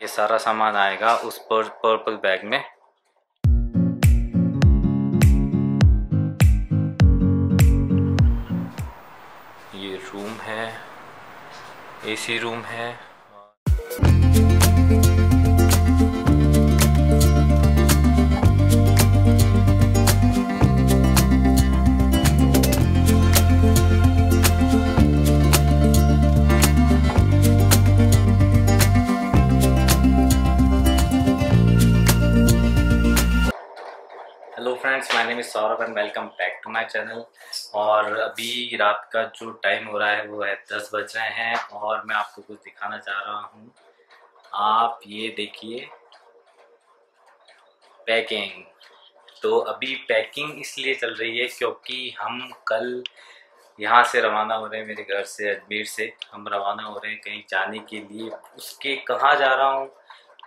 ये सारा सामान आएगा उस पर्पल बैग में। ये रूम है, एसी रूम है। Hello friends, my name is Saurabh and welcome back to my channel. और अभी रात का जो टाइम हो रहा है वो है 10 बज रहे हैं और मैं आपको कुछ दिखाना चाह रहा हूँ। आप ये देखिए पैकिंग। तो अभी पैकिंग इसलिए चल रही है क्योंकि हम कल यहाँ से रवाना हो रहे हैं, मेरे घर से अजमेर से हम रवाना हो रहे हैं कहीं जाने के लिए। उसके कहाँ जा रहा हूँ,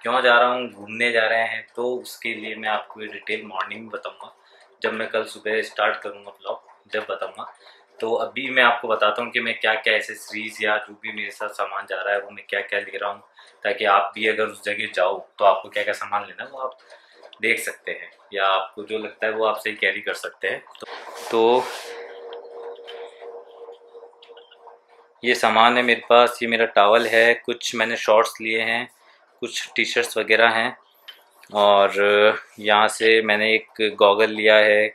क्यों जा रहा हूँ, घूमने जा रहे हैं, तो उसके लिए मैं आपको ये डिटेल मॉर्निंग में बताऊँगा। जब मैं कल सुबह स्टार्ट करूँगा ब्लॉग जब बताऊँगा। तो अभी मैं आपको बताता हूँ कि मैं क्या क्या एसेसरीज़ या जो भी मेरे साथ सामान जा रहा है वो मैं क्या क्या ले रहा हूँ, ताकि आप भी अगर उस जगह जाओ तो आपको क्या क्या सामान लेना है वो आप देख सकते हैं, या आपको जो लगता है वो आप सही कैरी कर सकते हैं। तो ये सामान है मेरे पास। ये मेरा टॉवल है, कुछ मैंने शॉर्ट्स लिए हैं, कुछ टी शर्ट्स वगैरह हैं, और यहाँ से मैंने एक गॉगल लिया है,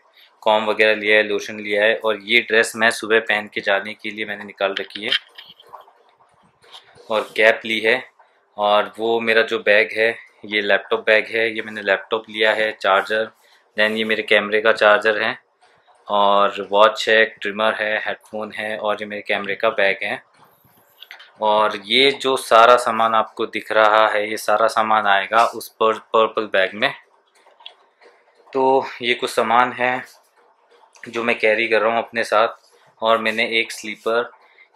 कॉम वगैरह लिया है, लोशन लिया है, और ये ड्रेस मैं सुबह पहन के जाने के लिए मैंने निकाल रखी है, और कैप ली है। और वो मेरा जो बैग है ये लैपटॉप बैग है, ये मैंने लैपटॉप लिया है, चार्जर, दैन ये मेरे कैमरे का चार्जर है, और वॉच है, ट्रिमर है, हेडफोन है, और ये मेरे कैमरे का बैग है। और ये जो सारा सामान आपको दिख रहा है ये सारा सामान आएगा उस पर्पल बैग में। तो ये कुछ सामान है जो मैं कैरी कर रहा हूँ अपने साथ। और मैंने एक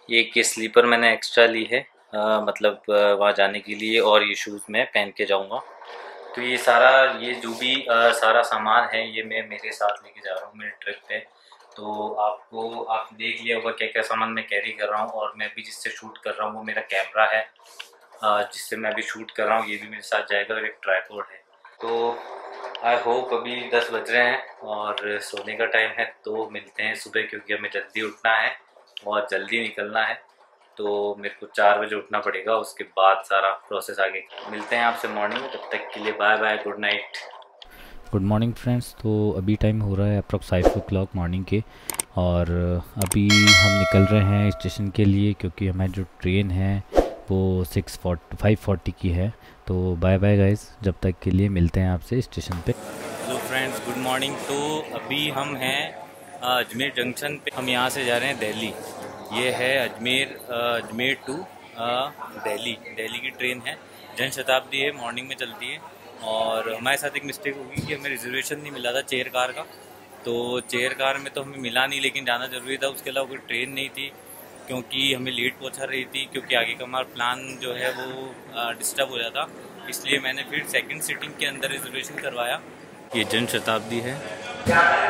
ये स्लीपर मैंने एक्स्ट्रा ली है, मतलब वहाँ जाने के लिए, और ये शूज़ मैं पहन के जाऊँगा। तो ये जो भी सारा सामान है ये मैं मेरे साथ लेके जा रहा हूँ मेरे ट्रिप पे। तो आप देख लिया होगा क्या क्या सामान मैं कैरी कर रहा हूँ। और मैं भी जिससे शूट कर रहा हूँ वो मेरा कैमरा है, जिससे मैं अभी शूट कर रहा हूँ, ये भी मेरे साथ जाएगा, और एक ट्राइपॉड है। तो आई होप अभी 10 बज रहे हैं और सोने का टाइम है, तो मिलते हैं सुबह, क्योंकि हमें जल्दी उठना है और जल्दी निकलना है। तो मेरे को 4 बजे उठना पड़ेगा, उसके बाद सारा प्रोसेस आगे। मिलते हैं आपसे मॉर्निंग में, तब तक के लिए bye bye, good night. Good morning friends. तो अभी टाइम हो रहा है अप्रॉक्स 5 o'clock मॉर्निंग के, और अभी हम निकल रहे हैं स्टेशन के लिए, क्योंकि हमारी जो ट्रेन है वो 5:40 की है। तो बाय बाय गाइस, जब तक के लिए मिलते हैं आपसे स्टेशन पे। Hello friends, good morning. तो अभी हम हैं अजमेर जंक्शन पे। हम यहाँ से जा रहे हैं दिल्ली। ये है अजमेर टू दिल्ली की ट्रेन है, जन शताब्दी है, मॉर्निंग में चलती है। और हमारे साथ एक मिस्टेक होगी कि हमें रिजर्वेशन नहीं मिला था चेयर कार का। तो चेयर कार में तो हमें मिला नहीं, लेकिन जाना ज़रूरी था। उसके अलावा कोई ट्रेन नहीं थी, क्योंकि हमें लेट पहुंचा रही थी, क्योंकि आगे का हमारा प्लान जो है वो डिस्टर्ब हो जाता। इसलिए मैंने फिर सेकंड सीटिंग के अंदर रिजर्वेशन करवाया। ये जन शताब्दी है,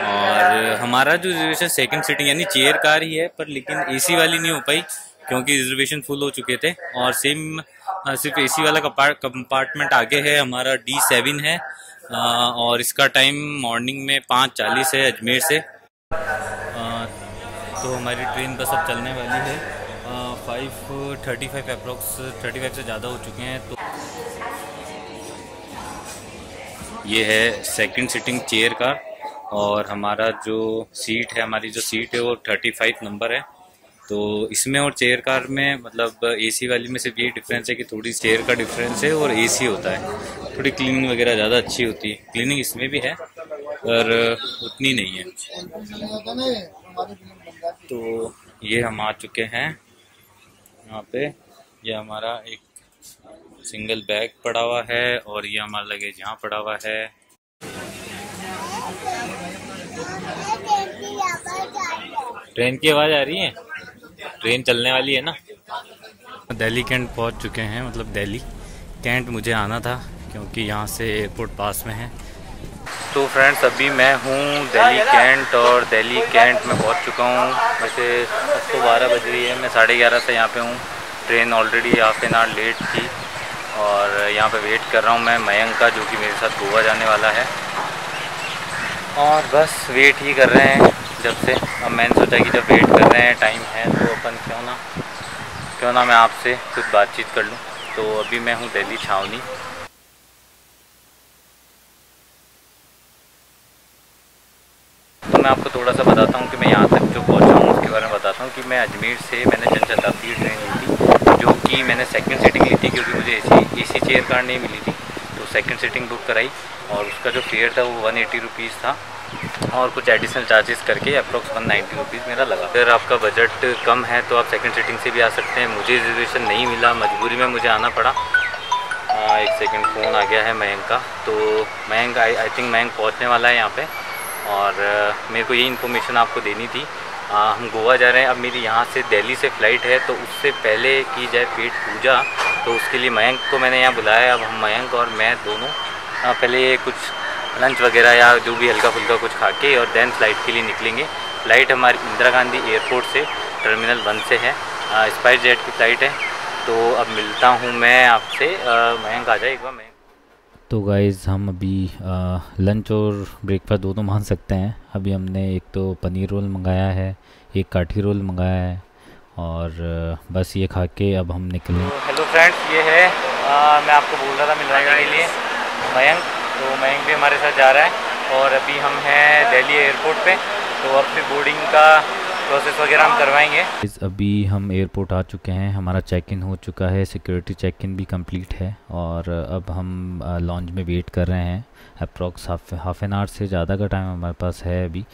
और हमारा जो रिजर्वेशन सेकंड सीटिंग यानी चेयर कार ही है, पर लेकिन एसी वाली नहीं हो पाई क्योंकि रिजर्वेशन फुल हो चुके थे। और सिर्फ एसी वाला कंपार्टमेंट आगे है, हमारा D7 है, और इसका टाइम मॉर्निंग में 5:40 है अजमेर से। तो हमारी ट्रेन बस अब चलने वाली है 5:35 अप्रॉक्स, 35 से ज़्यादा हो चुके हैं। तो ये है सेकंड सीटिंग चेयर कार, और हमारा जो हमारी जो सीट है वो 35 नंबर है। तो इसमें और चेयर कार में, मतलब एसी वाली में सिर्फ यही डिफरेंस है कि थोड़ी चेयर का डिफरेंस है और एसी होता है, थोड़ी क्लीनिंग वगैरह ज़्यादा अच्छी होती है। क्लीनिंग इसमें भी है पर उतनी नहीं है। तो ये हम आ चुके हैं यहाँ पे। ये हमारा एक सिंगल बैग पड़ा हुआ है, और ये हमारा लगेज यहाँ पड़ा हुआ है। ट्रेन की आवाज़ आ रही है, ट्रेन चलने वाली है ना। दिल्ली कैंट पहुँच चुके हैं, मतलब दिल्ली कैंट मुझे आना था क्योंकि यहाँ से एयरपोर्ट पास में है। तो फ्रेंड्स, अभी मैं हूँ दिल्ली कैंट, और दिल्ली कैंट में पहुँच चुका हूँ। वैसे अब तो 12 बज रही है, मैं 11:30 से यहाँ पे हूँ। Train already half an hour late थी, और यहाँ पे वेट कर रहा हूँ मैं मयंक का, जो कि मेरे साथ गोवा जाने वाला है। और बस वेट ही कर रहे हैं जब से। अब मैंने सोचा कि जब वेट कर रहे हैं, टाइम है, तो अपन क्यों ना मैं आपसे कुछ बातचीत कर लूँ। तो अभी मैं हूँ दिल्ली छावनी। तो मैं आपको थोड़ा सा बताता हूँ कि मैं यहाँ तक जो पहुँचा हूँ उसके बारे में बताता हूँ कि मैं अजमेर से मैंने जनशताब्दी ट्रेन ली थी, जो कि मैंने सेकंड सीटिंग ली थी क्योंकि मुझे एसी चेयर कार नहीं मिली थी, तो सेकंड सीटिंग बुक कराई। और उसका जो फेयर था वो 180 रुपीज़ था, और कुछ एडिशनल चार्जेस करके अप्रॉक्स 190 रुपीज़ मेरा लगा। अगर आपका बजट कम है तो आप सेकंड सीटिंग से भी आ सकते हैं। मुझे रिजर्वेशन नहीं मिला, मजबूरी में मुझे आना पड़ा। एक सेकंड, फ़ोन आ गया है मयंक का। तो मयंक आई थिंक मयंक पहुंचने वाला है यहाँ पे, और मेरे को ये इन्फॉर्मेशन आपको देनी थी। हम गोवा जा रहे हैं। अब मेरी यहाँ से दिल्ली से फ़्लाइट है, तो उससे पहले की जाए पेट पूजा, तो उसके लिए मयंक को मैंने यहाँ बुलाया है। अब हम मयंक और मैं दोनों पहले कुछ लंच वगैरह या जो भी हल्का फुल्का कुछ खा के और देन फ़्लाइट के लिए निकलेंगे। फ़्लाइट हमारी इंदिरा गांधी एयरपोर्ट से टर्मिनल 1 से है, स्पाइस जेट की फ़्लाइट है। तो अब मिलता हूँ मैं आपसे। मयंक आ जाए एक बार। मयंक तो गाइज़ हम अभी लंच और ब्रेकफास्ट दोनों मान सकते हैं। अभी हमने एक तो पनीर रोल मंगाया है, एक काठी रोल मंगाया है, और बस ये खा के अब हम निकलें। हेलो फ्रेंड्स, ये है मैं आपको बोल रहा था मिलने के लिए मयंक। तो मयंक भी हमारे साथ जा रहा है, और अभी हम हैं दिल्ली एयरपोर्ट पे। तो अब फिर बोर्डिंग का प्रोसेस वगैरह हम करवाएंगे। अभी हम एयरपोर्ट आ चुके हैं, हमारा चेक इन हो चुका है, सिक्योरिटी चेक इन भी कंप्लीट है, और अब हम लॉन्च में वेट कर रहे हैं। अप्रॉक्स हाफ एन आवर से ज़्यादा का टाइम हमारे पास है अभी।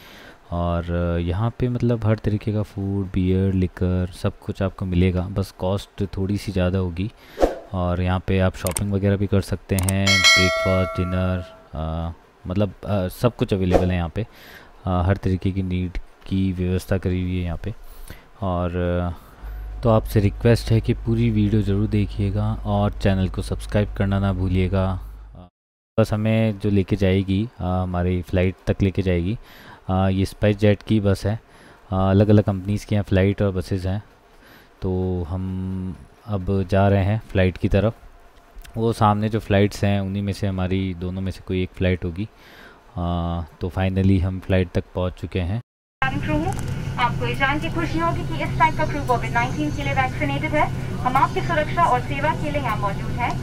और यहाँ पे मतलब हर तरीके का फूड, बियर, लिकर सब कुछ आपको मिलेगा, बस कॉस्ट थोड़ी सी ज़्यादा होगी। और यहाँ पे आप शॉपिंग वगैरह भी कर सकते हैं, ब्रेकफास्ट, डिनर, मतलब सब कुछ अवेलेबल है यहाँ पे। हर तरीके की नीड की व्यवस्था करी हुई है यहाँ पे। और तो आपसे रिक्वेस्ट है कि पूरी वीडियो ज़रूर देखिएगा और चैनल को सब्सक्राइब करना ना भूलिएगा। बस हमें जो लेके जाएगी हमारी फ़्लाइट तक लेके जाएगी, ये स्पाइस जेट की बस है। अलग अलग कंपनीज़ की यहाँ फ़्लाइट और बसेस हैं। तो हम अब जा रहे हैं फ़्लाइट की तरफ। वो सामने जो फ़्लाइट्स हैं उन्हीं में से हमारी दोनों में से कोई एक फ़्लाइट होगी। तो फाइनली हम फ़्लाइट तक पहुंच चुके हैं। आपको ये जान के खुशी होगी कि इस टाइप का क्रू कोविड-19 के लिए वैक्सीनेटेड है। हम आपकी सुरक्षा और सेवा के लिए यहाँ मौजूद हैं।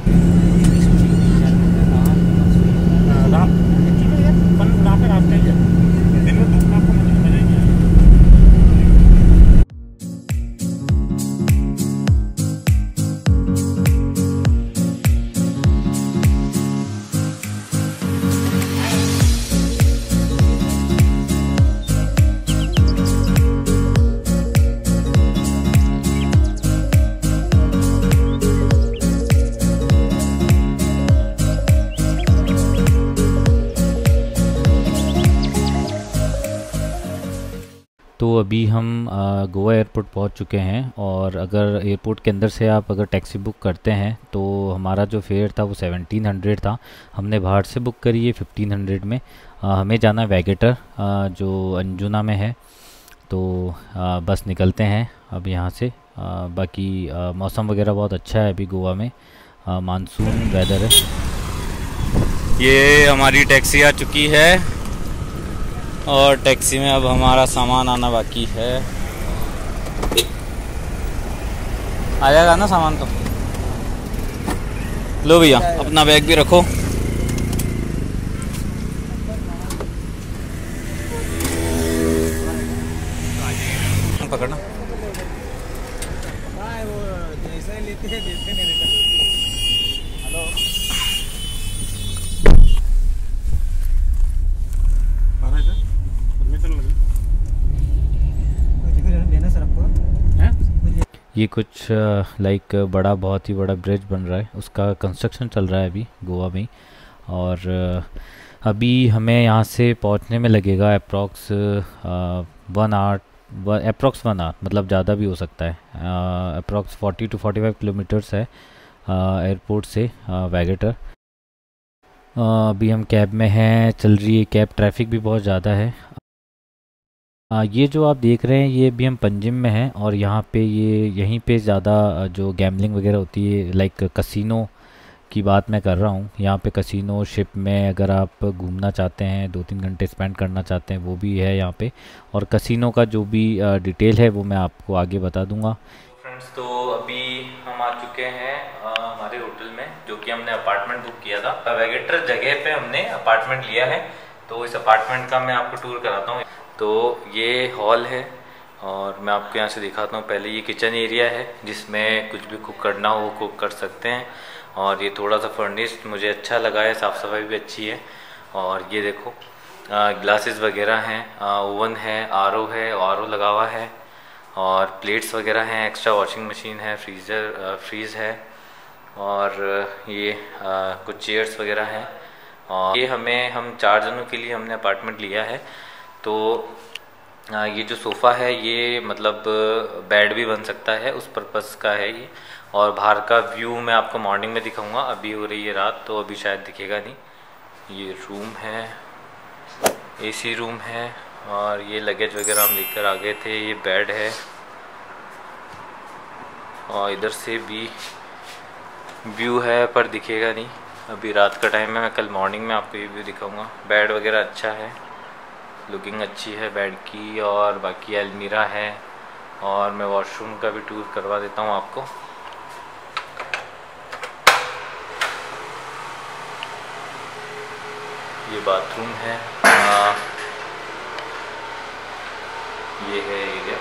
तो अभी हम गोवा एयरपोर्ट पहुंच चुके हैं, और अगर एयरपोर्ट के अंदर से आप अगर टैक्सी बुक करते हैं तो हमारा जो फेयर था वो 1700 था। हमने बाहर से बुक करी है 1500 में। हमें जाना है वैगेटर, जो अंजुना में है। तो बस निकलते हैं अब यहाँ से। बाकी मौसम वगैरह बहुत अच्छा है अभी गोवा में, मानसून वेदर है। ये हमारी टैक्सी आ चुकी है, और टैक्सी में अब हमारा सामान आना बाकी है। आ जाएगा ना सामान तो। लो भैया, अपना बैग भी रखो। पकड़ना। ये कुछ लाइक बहुत ही बड़ा ब्रिज बन रहा है, उसका कंस्ट्रक्शन चल रहा है अभी गोवा में। और अभी हमें यहाँ से पहुँचने में लगेगा अप्रॉक्स 1 आवर, अप्रॉक्स 1 आवर, मतलब ज़्यादा भी हो सकता है। अप्रॉक्स 40 to 45 किलोमीटर्स है एयरपोर्ट से वैगेटर। अभी हम कैब में हैं, चल रही है कैब, ट्रैफिक भी बहुत ज़्यादा है। ये जो आप देख रहे हैं ये भी हम पंजिम में हैं, और यहाँ पे यहीं पे ज़्यादा जो गैम्बलिंग वगैरह होती है, लाइक कसिनो की बात मैं कर रहा हूँ। यहाँ पे कसिनो शिप में अगर आप घूमना चाहते हैं, 2-3 घंटे स्पेंड करना चाहते हैं, वो भी है यहाँ पे। और कसिनो का जो भी डिटेल है वो मैं आपको आगे बता दूँगा। फ्रेंड्स, तो अभी हम आ चुके हैं हमारे होटल में, जो कि हमने अपार्टमेंट बुक किया था। वेगेटर जगह पे हमने अपार्टमेंट लिया है, तो इस अपार्टमेंट का मैं आपको टूर कराता हूँ। तो ये हॉल है और मैं आपको यहाँ से दिखाता हूँ। पहले ये किचन एरिया है जिसमें कुछ भी कुक करना हो वो कुक कर सकते हैं। और ये थोड़ा सा फर्निश्ड मुझे अच्छा लगा है, साफ़ सफाई भी अच्छी है। और ये देखो ग्लासेस वगैरह हैं, ओवन है, आरओ है, आरओ लगा हुआ है, और प्लेट्स वगैरह हैं, एक्स्ट्रा वॉशिंग मशीन है, फ्रीज़ है, और ये कुछ चेयर्स वगैरह हैं। और ये हम 4 जनों के लिए हमने अपार्टमेंट लिया है। तो ये जो सोफ़ा है ये मतलब बेड भी बन सकता है, उस पर्पज़ का है ये। और बाहर का व्यू मैं आपको मॉर्निंग में दिखाऊंगा, अभी हो रही है रात तो अभी शायद दिखेगा नहीं। ये रूम है, एसी रूम है, और ये लगेज वगैरह हम लेकर आ गए थे। ये बेड है, और इधर से भी व्यू है पर दिखेगा नहीं, अभी रात का टाइम है। मैं कल मॉर्निंग में आपको ये व्यू दिखाऊंगा। बेड वगैरह अच्छा है, लुकिंग अच्छी है बेड की। और बाकी अलमीरा है, और मैं वॉशरूम का भी टूर करवा देता हूँ आपको। ये बाथरूम है, ये है एरिया,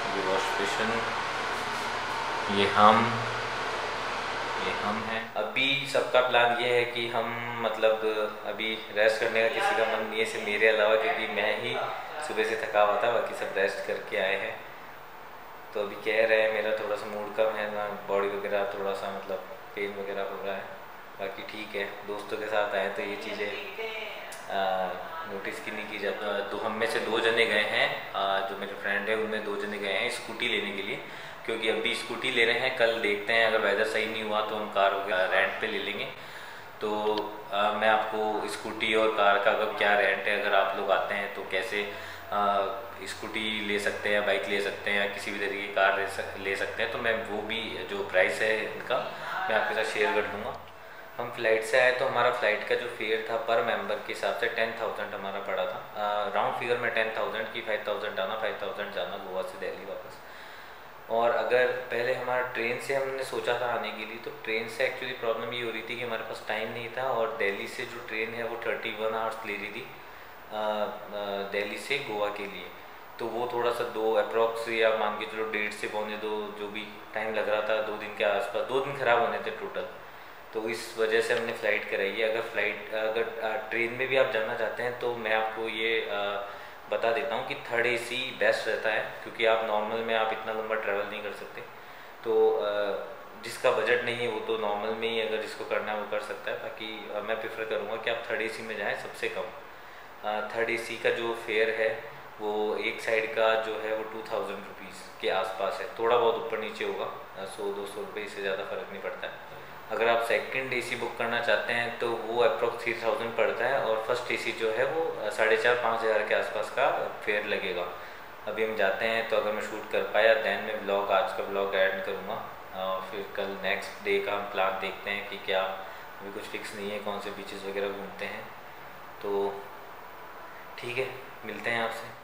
ये वॉश बेसिन, ये हम हैं। अभी सबका प्लान ये है कि हम मतलब अभी रेस्ट करने का किसी का मन नहीं है सिर्फ मेरे अलावा, क्योंकि मैं ही सुबह से थका हुआ था, बाकी सब रेस्ट करके आए हैं। तो अभी कह रहे हैं मेरा थोड़ा सा मूड कम है ना, बॉडी वगैरह थोड़ा सा मतलब पेन वगैरह हो रहा है, बाकी ठीक है। दोस्तों के साथ आए तो ये चीज़ें नोटिस की नहीं की जाती। तो हम में से 2 जने गए हैं, जो मेरे फ्रेंड है उनमें 2 जने गए हैं स्कूटी लेने के लिए, क्योंकि अभी स्कूटी ले रहे हैं। कल देखते हैं, अगर वेदर सही नहीं हुआ तो हम कार वगैरह रेंट पे ले लेंगे। तो मैं आपको स्कूटी और कार का अगर क्या रेंट है, अगर आप लोग आते हैं तो कैसे स्कूटी ले सकते हैं, बाइक ले सकते हैं, या किसी भी तरीके की कार ले सकते हैं, तो मैं वो भी जो प्राइस है इनका मैं आपके साथ शेयर कर दूँगा। हम फ़्लाइट से आए तो हमारा फ़्लाइट का जो फेयर था पर मेंबर के हिसाब से 10,000 हमारा पड़ा था। राउंड फिगर में 10,000 की 5,000 आना, 5,000 जाना गोवा से दिल्ली वापस। और अगर पहले हमारा ट्रेन से हमने सोचा था आने के लिए, तो ट्रेन से एक्चुअली प्रॉब्लम ये हो रही थी कि हमारे पास टाइम नहीं था, और दिल्ली से जो ट्रेन है वो 31 आवर्स ले रही थी दिल्ली से गोवा के लिए। तो वो थोड़ा सा 2 अप्रॉक्स या मान के चलो 1.5 से 2.25 जो भी टाइम लग रहा था, 2 दिन के आसपास, 2 दिन ख़राब होने थे टोटल। तो इस वजह से हमने फ़्लाइट कराई है। अगर ट्रेन में भी आप जाना चाहते हैं तो मैं आपको ये बता देता हूँ कि 3rd AC बेस्ट रहता है, क्योंकि आप नॉर्मल में आप इतना लंबा ट्रैवल नहीं कर सकते। तो जिसका बजट नहीं है वो तो नॉर्मल में ही अगर जिसको करना है वो कर सकता है। बाकी मैं प्रेफर करूँगा कि आप 3rd AC में जाएँ, सबसे कम 3rd AC का जो फेयर है वो एक साइड का जो है वो 2,000 रुपीज़ के आसपास है, थोड़ा बहुत ऊपर नीचे होगा, 100-200 रुपये, इससे ज़्यादा फ़र्क नहीं पड़ता है। अगर आप 2nd AC बुक करना चाहते हैं तो वो अप्रॉक्स 3,000 पड़ता है, और 1st AC जो है वो 4,500-5,000 के आसपास का फेयर लगेगा। अभी हम जाते हैं, तो अगर मैं शूट कर पाया दैन मैं ब्लॉग, आज का ब्लॉग ऐड करूँगा, और फिर कल नेक्स्ट डे का हम प्लान देखते हैं कि क्या, अभी कुछ फिक्स नहीं है कौन से बीचेस वगैरह घूमते हैं। तो ठीक है, मिलते हैं आपसे।